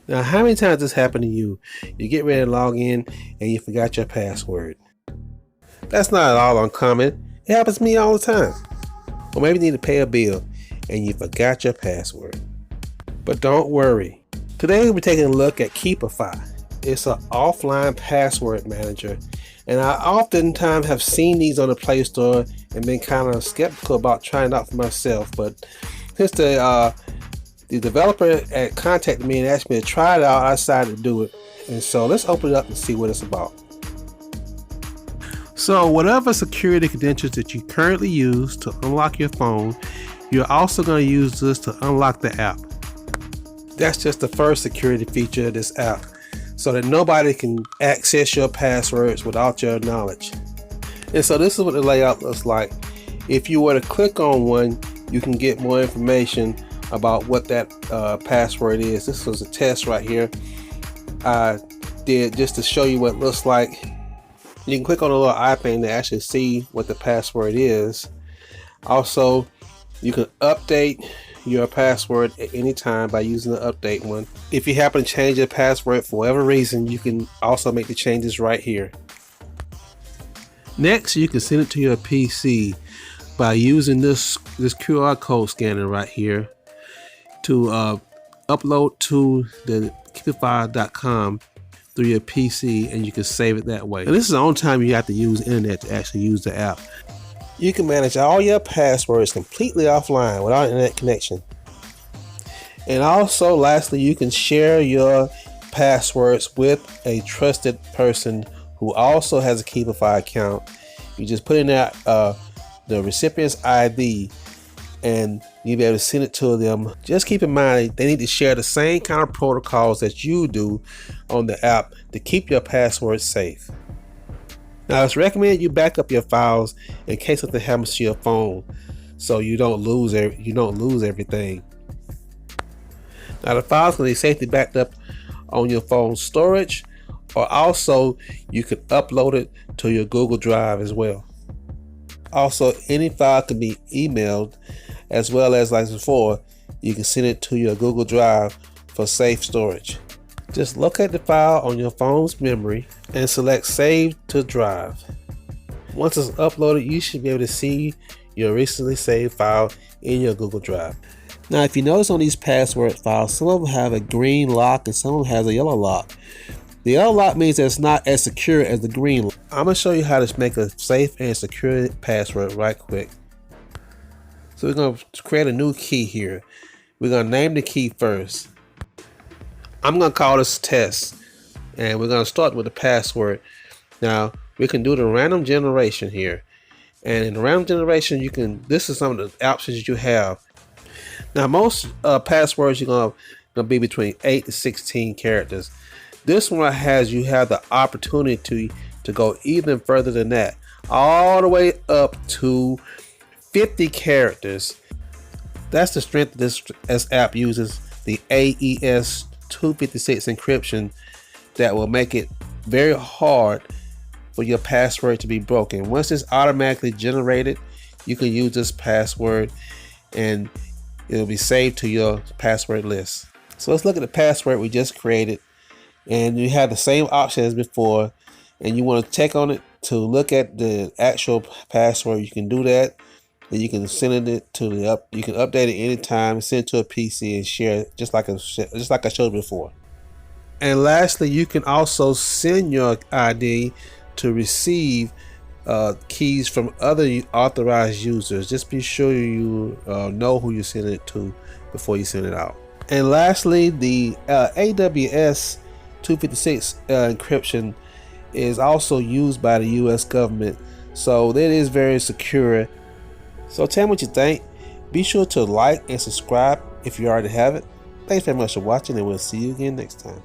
Now, how many times this happened to you? You get ready to log in and you forgot your password. That's not at all uncommon. It happens to me all the time. Or maybe you need to pay a bill and you forgot your password. But don't worry. Today we'll be taking a look at Keypify. It's an offline password manager, and I oftentimes have seen these on the Play Store and been kind of skeptical about trying it out for myself. But since the developer had contacted me and asked me to try it out, I decided to do it. And so let's open it up and see what it's about. So whatever security credentials that you currently use to unlock your phone, you're also going to use this to unlock the app. That's just the first security feature of this app, so that nobody can access your passwords without your knowledge. And so this is what the layout looks like. If you were to click on one, you can get more information about what that password is. This was a test right here I did just to show you what it looks like. You can click on the little eye thing to actually see what the password is. Also, you can update your password at any time by using the update one. If you happen to change your password for whatever reason, you can also make the changes right here. Next, you can send it to your PC by using this QR code scanner right here to upload to the Keypify.com through your PC, and you can save it that way. And this is the only time you have to use internet to actually use the app. You can manage all your passwords completely offline without internet connection. And also, lastly, you can share your passwords with a trusted person who also has a Keypify account. You just put in that the recipient's ID and you'll be able to send it to them. Just keep in mind they need to share the same kind of protocols that you do on the app to keep your passwords safe. Now, it's recommended you back up your files in case something happens to your phone, so you don't lose everything. Now, the files can be safely backed up on your phone's storage, or also you can upload it to your Google Drive as well. Also, any file can be emailed, as well as, like before, you can send it to your Google Drive for safe storage. Just locate the file on your phone's memory and select Save to Drive. Once it's uploaded, you should be able to see your recently saved file in your Google Drive. Now, if you notice on these password files, some of them have a green lock and some of them have a yellow lock. The yellow lock means that it's not as secure as the green lock. I'm going to show you how to make a safe and secure password right quick. So we're going to create a new key here. We're going to name the key first. I'm going to call this test, and we're going to start with the password. Now, we can do the random generation here, and in the random generation, this is some of the options you have. Now, most passwords you're going to be between 8 to 16 characters. This one you have the opportunity to go even further than that, all the way up to 50 characters. That's the strength of this app uses, the AES 256 encryption, that will make it very hard for your password to be broken. Once it's automatically generated, you can use this password and it'll be saved to your password list. So let's look at the password we just created, and you have the same option as before, and you want to check on it to look at the actual password. You can do that. Then you can send it to you can update it anytime, send it to a PC and share it just like I showed before. And lastly, you can also send your ID to receive keys from other authorized users. Just be sure you know who you send it to before you send it out. And lastly, the AWS 256 encryption is also used by the US government, so that is very secure. So tell me what you think. Be sure to like and subscribe if you already have it. Thanks very much for watching, and we'll see you again next time.